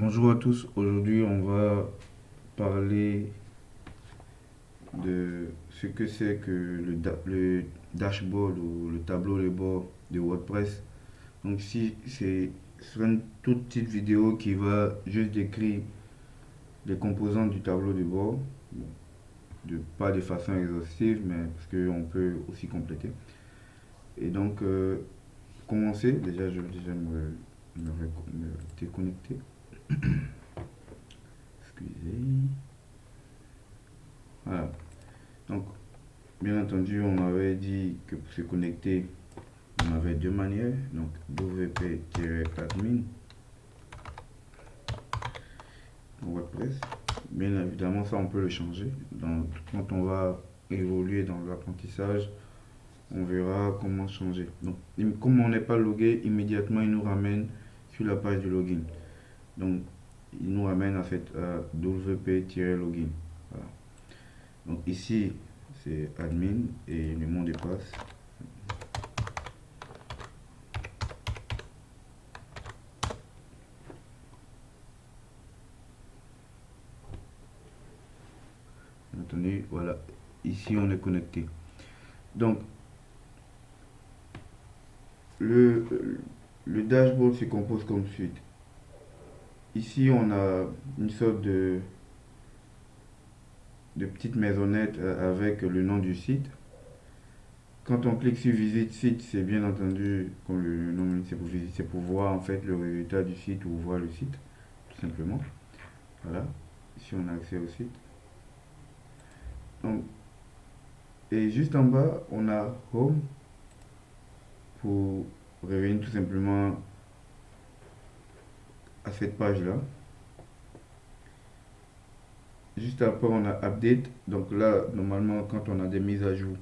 Bonjour à tous, aujourd'hui on va parler de ce que c'est que le dashboard ou le tableau de bord de WordPress. Donc ici c'est sur une toute petite vidéo qui va juste décrire les composants du tableau de bord, bon, pas de façon exhaustive mais parce qu'on peut aussi compléter. Et donc commencer, déjà je vais déjà me déconnecter, excusez. Voilà. Donc, bien entendu, on avait dit que pour se connecter, on avait deux manières. Donc, wp-admin dans WordPress. Bien évidemment, ça, on peut le changer. Donc, quand on va évoluer dans l'apprentissage, on verra comment changer. Donc, comme on n'est pas logué, immédiatement, il nous ramène sur la page du login. Donc, il nous ramène à cette wp-login. Voilà. Donc, ici, c'est admin et le mot de passe. Entendu, voilà, ici on est connecté. Donc le, le dashboard se compose comme suit. Ici on a une sorte de petite maisonnette avec le nom du site. Quand on clique sur visite site, c'est bien entendu, comme le nom c'est pour visiter, c'est pour voir en fait le résultat du site ou voir le site, tout simplement. Voilà, ici on a accès au site. Donc, et juste en bas, on a home pour revenir tout simplement à cette page là. Juste après, on a update. Donc là, normalement, quand on a des mises à jour,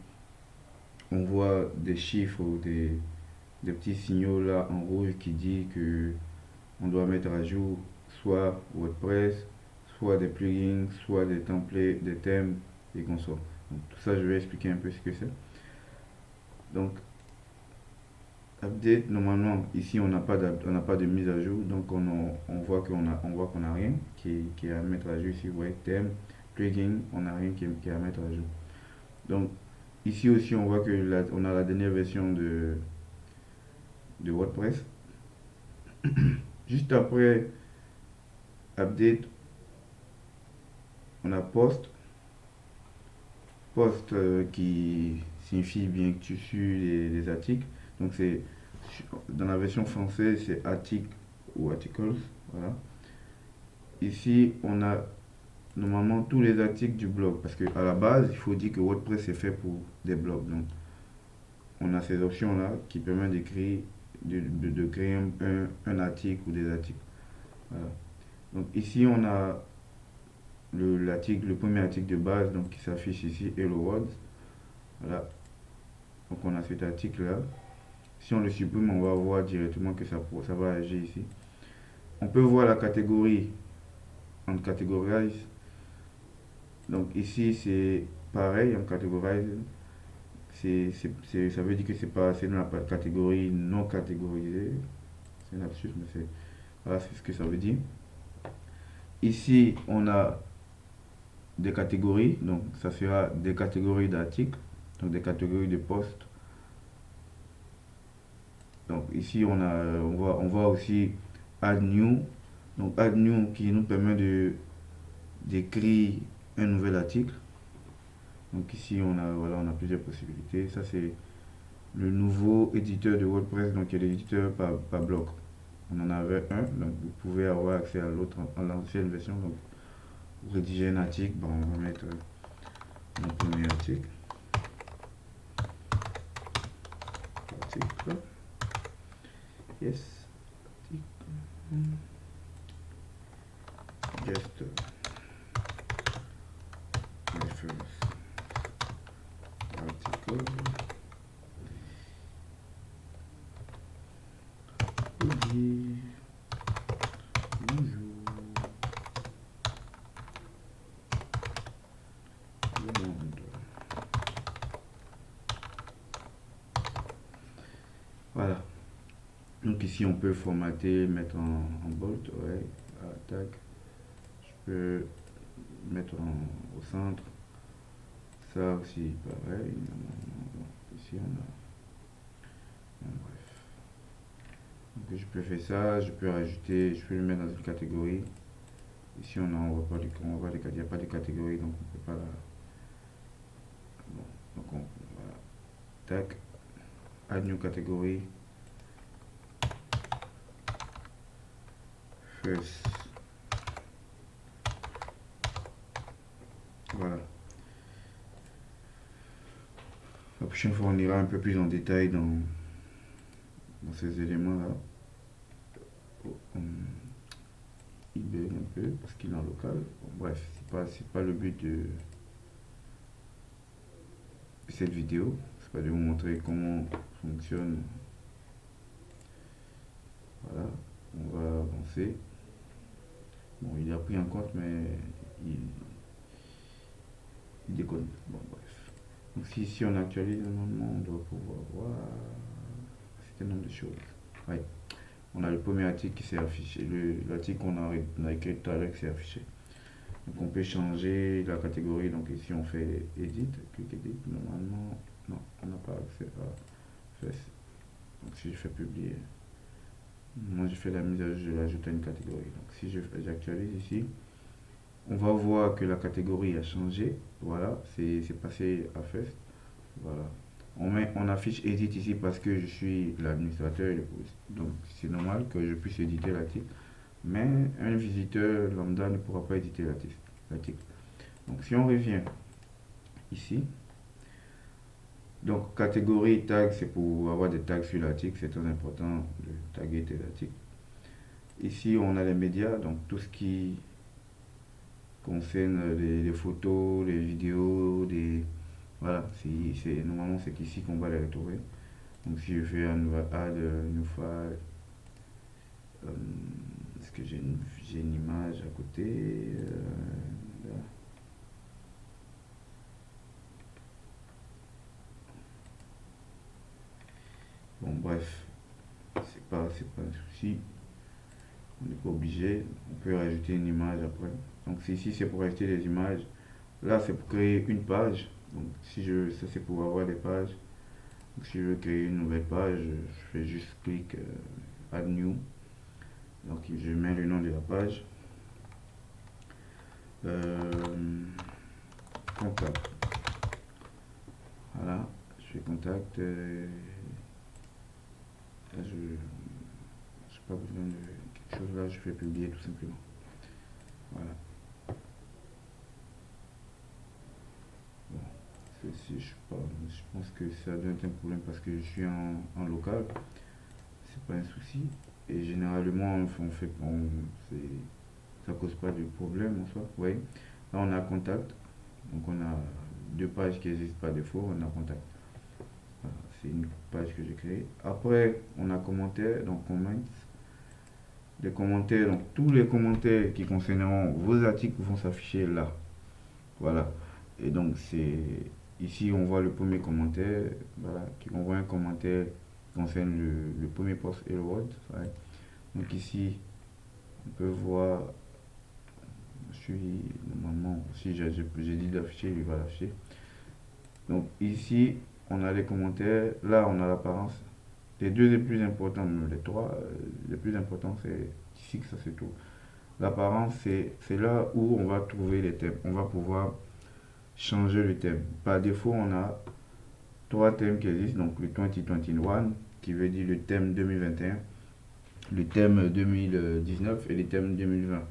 on voit des chiffres ou des petits signaux là en rouge qui dit que on doit mettre à jour soit WordPress, soit des plugins, soit des templates, des thèmes et consorts. Donc tout ça, je vais expliquer un peu ce que c'est. Donc update, normalement, ici on n'a pas de mise à jour, donc on voit qu'on a rien qui est à mettre à jour ici. Ouais, thème, plugin, on n'a rien qui est à mettre à jour. Donc ici aussi on voit que on a la dernière version de WordPress. Juste après update, on a post qui signifie bien que tu suis les articles. Donc c'est dans la version française c'est article ou articles. Voilà. Ici on a normalement tous les articles du blog parce que à la base il faut dire que WordPress est fait pour des blogs. Donc on a ces options là qui permettent d'écrire de créer un article ou des articles. Voilà. Donc ici on a le premier article de base donc qui s'affiche ici, Hello World. Voilà. Donc on a cet article là. Si on le supprime, on va voir directement que ça va agir ici. On peut voir la catégorie en categorize. Donc ici c'est pareil en categorize. Ça veut dire que c'est dans la catégorie non catégorisée. C'est un lapsus, mais voilà, c'est ce que ça veut dire. Ici, on a des catégories, donc ça sera des catégories d'articles, donc des catégories de postes. Donc ici, on voit aussi Add New, donc Add New qui nous permet d'écrire un nouvel article. Donc ici, on a plusieurs possibilités. Ça, c'est le nouveau éditeur de WordPress, donc il y a l'éditeur par bloc. On en avait un, donc vous pouvez avoir accès à l'autre, à l'ancienne version. Donc pour rédiger un article, bon, on va mettre mon premier article. Yes. Just my first article. Oui. Bonjour. Le monde. Voilà. Donc ici on peut formater, mettre en bold, ouais. tac. Je peux mettre au centre. Ça aussi, pareil. Ici, on a. Bon, bref. Donc, je peux faire ça. Je peux rajouter. Je peux le mettre dans une catégorie. Ici, on voit pas il n'y a pas de catégorie, donc on peut pas la. Bon, donc voilà. Tac. Add new catégorie. First. Voilà. La prochaine fois, on ira un peu plus en détail dans ces éléments-là. Il bug un peu parce qu'il est en local. Bon, bref, c'est pas le but de cette vidéo. C'est pas de vous montrer comment fonctionne. Voilà, on va avancer. Bon, il a pris en compte, mais il déconne. Bon, bref. Donc, si on actualise, normalement, on doit pouvoir voir un certain nombre de choses. Ouais. On a le premier article qui s'est affiché, l'article qu'on a écrit tout à l'heure qui s'est affiché. Donc, on peut changer la catégorie. Donc, ici, on fait Edit, clic Edit. Normalement, non, on n'a pas accès à First. Donc, si je fais publier, moi, je fais la mise à jour, je l'ajoute à une catégorie. Donc, si j'actualise ici, on va voir que la catégorie a changé. Voilà, c'est passé à First. Voilà. On affiche Edit ici parce que je suis l'administrateur. Donc, c'est normal que je puisse éditer l'article. Mais un visiteur lambda ne pourra pas éditer l'article. Donc, si on revient ici, donc catégorie tag, c'est pour avoir des tags sur l'article, c'est très important de taguer tes articles. Ici, on a les médias, donc tout ce qui concerne les photos, les vidéos, voilà, normalement c'est ici qu'on va les retrouver. Donc si je fais un nouvel add, new file, est-ce que j'ai une image à côté, là. Bon, bref, c'est pas un souci. On n'est pas obligé. On peut rajouter une image après. Donc ici c'est pour rajouter des images. Là c'est pour créer une page. Donc ça c'est pour avoir des pages. Donc si je veux créer une nouvelle page, je fais juste clic add new. Donc je mets le nom de la page. Contact. Voilà, je fais contact. Là, je n'ai pas besoin de quelque chose là, je fais publier tout simplement. Voilà. Bon, ceci, je pense que ça doit être un problème parce que je suis en local. C'est pas un souci. Et généralement, ça cause pas de problème en soi. Oui. Là, on a contact. Donc, on a deux pages qui n'existent par défaut. On a contact. Voilà, c'est une page que j'ai créée. Après, on a commentaires. Donc, comments. Les commentaires. Donc, tous les commentaires qui concerneront vos articles vont s'afficher là. Voilà. Et donc, ici, on voit le premier commentaire. Voilà. Qui envoie un commentaire qui concerne le premier post et le Word. Ouais. Donc, ici, on peut voir. Normalement, si j'ai dit d'afficher, il va l'afficher. Donc ici, on a les commentaires. Là, on a l'apparence. Les deux les plus importants, les trois les plus importants, c'est ici que ça se trouve. L'apparence, c'est là où on va trouver les thèmes. On va pouvoir changer le thème. Par défaut, on a trois thèmes qui existent. Donc le 2021, qui veut dire le thème 2021, le thème 2019 et le thème 2020.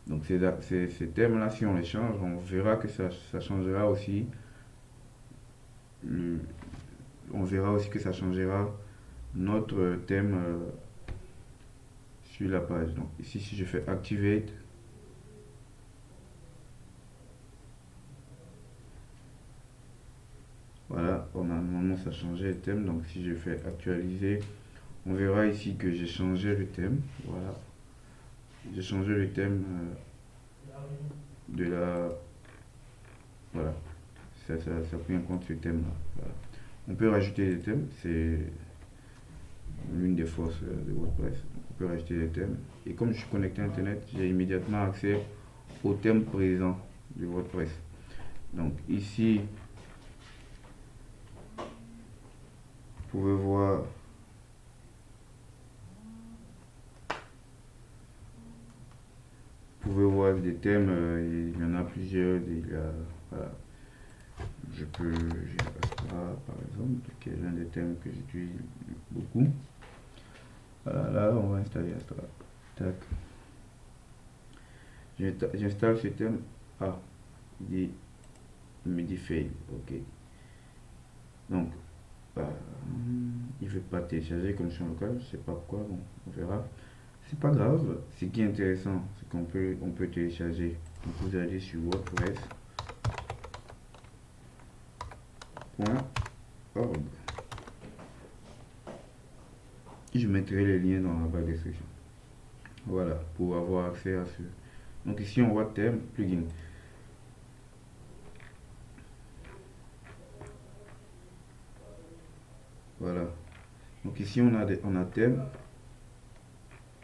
Donc ces thèmes-là, si on les change, on verra que ça changera aussi. On verra aussi que ça changera notre thème sur la page. Donc ici, si je fais Activate, voilà, normalement ça a changé le thème. Donc si je fais Actualiser, on verra ici que j'ai changé le thème. Voilà, j'ai changé le thème de la... Voilà, ça a pris en compte ce thème là. Voilà. On peut rajouter des thèmes, c'est l'une des forces de WordPress. On peux rajouter des thèmes. Et comme je suis connecté à Internet, j'ai immédiatement accès au thème présent de WordPress. Donc ici, vous pouvez voir des thèmes, il y en a plusieurs. Voilà. J'ai Astra par exemple, qui est l'un des thèmes que j'utilise beaucoup. Voilà, là on va installer Astra. Tac. J'installe ce thème. Ah, il me dit fail. Ok. Donc, il ne veut pas télécharger comme champ local, je sais pas pourquoi, bon, on verra. C'est pas grave, ce qui est intéressant, c'est qu'on peut télécharger. Donc vous allez sur WordPress.org. Je mettrai les liens dans la barre de description. Voilà, pour avoir accès à ce. Donc ici on voit thème, plugin. Voilà. Donc ici on a thème.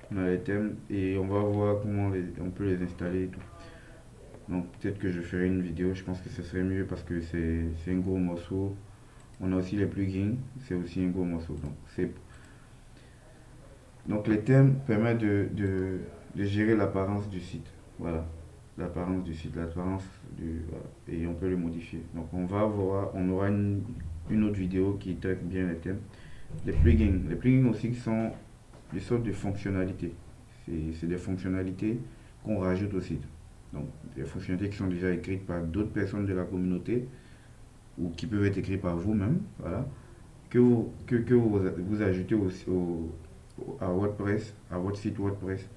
On a les thèmes et on va voir comment on peut les installer et tout. Donc peut-être que je ferai une vidéo, je pense que ce serait mieux parce que c'est un gros morceau. On a aussi les plugins, c'est aussi un gros morceau. Donc les thèmes permettent de gérer l'apparence du site. Voilà, l'apparence du site, l'apparence du... Voilà. Et on peut le modifier. Donc on aura une autre vidéo qui traite bien les thèmes. Les plugins aussi sont des sortes de fonctionnalités. C'est des fonctionnalités qu'on rajoute au site. Donc des fonctionnalités qui sont déjà écrites par d'autres personnes de la communauté ou qui peuvent être écrites par vous-même. Voilà. Que vous ajoutez à WordPress, à votre site WordPress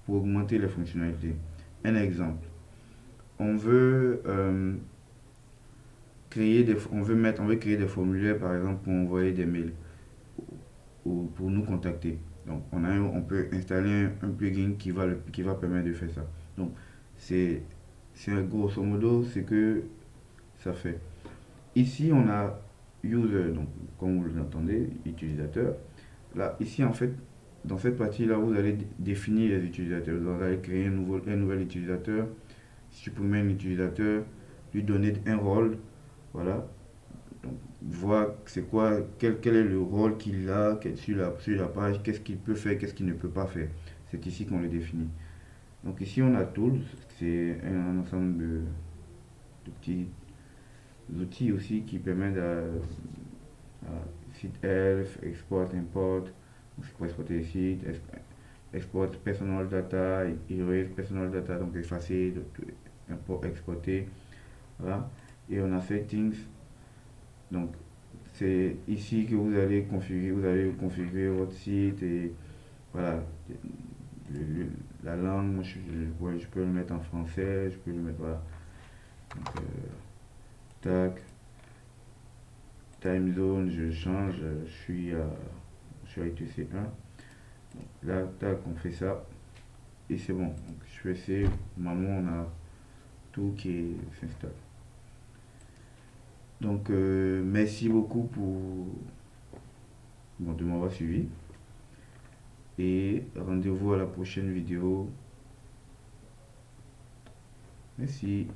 pour augmenter les fonctionnalités. Un exemple, on veut créer des formulaires par exemple pour envoyer des mails ou pour nous contacter. Donc on peut installer un plugin qui va permettre de faire ça. Donc c'est grosso modo ce que ça fait. Ici on a user, donc comme vous l'entendez, utilisateur. Là, ici en fait, dans cette partie-là, vous allez définir les utilisateurs. Vous allez créer un nouvel utilisateur, supprimer un utilisateur, lui donner un rôle. Voilà. Donc, voir c'est quoi, quel est le rôle qu'il a sur la page, qu'est-ce qu'il peut faire, qu'est-ce qu'il ne peut pas faire. C'est ici qu'on le définit. Donc ici on a Tools, c'est un ensemble de petits outils aussi qui permettent site elf, export, import, c'est pour exporter les sites, export personal data, erase personal data, donc effacer, import, exporter, voilà. Et on a settings, donc c'est ici que vous allez configurer votre site et voilà, la langue, moi, je peux le mettre en français, je peux le mettre, voilà. Donc, tac, time zone, je change, je suis à ITC1. Donc là, tac, on fait ça et c'est bon. Donc, je fais save, normalement on a tout qui s'installe. Donc merci beaucoup de m'avoir suivi et rendez-vous à la prochaine vidéo. Merci.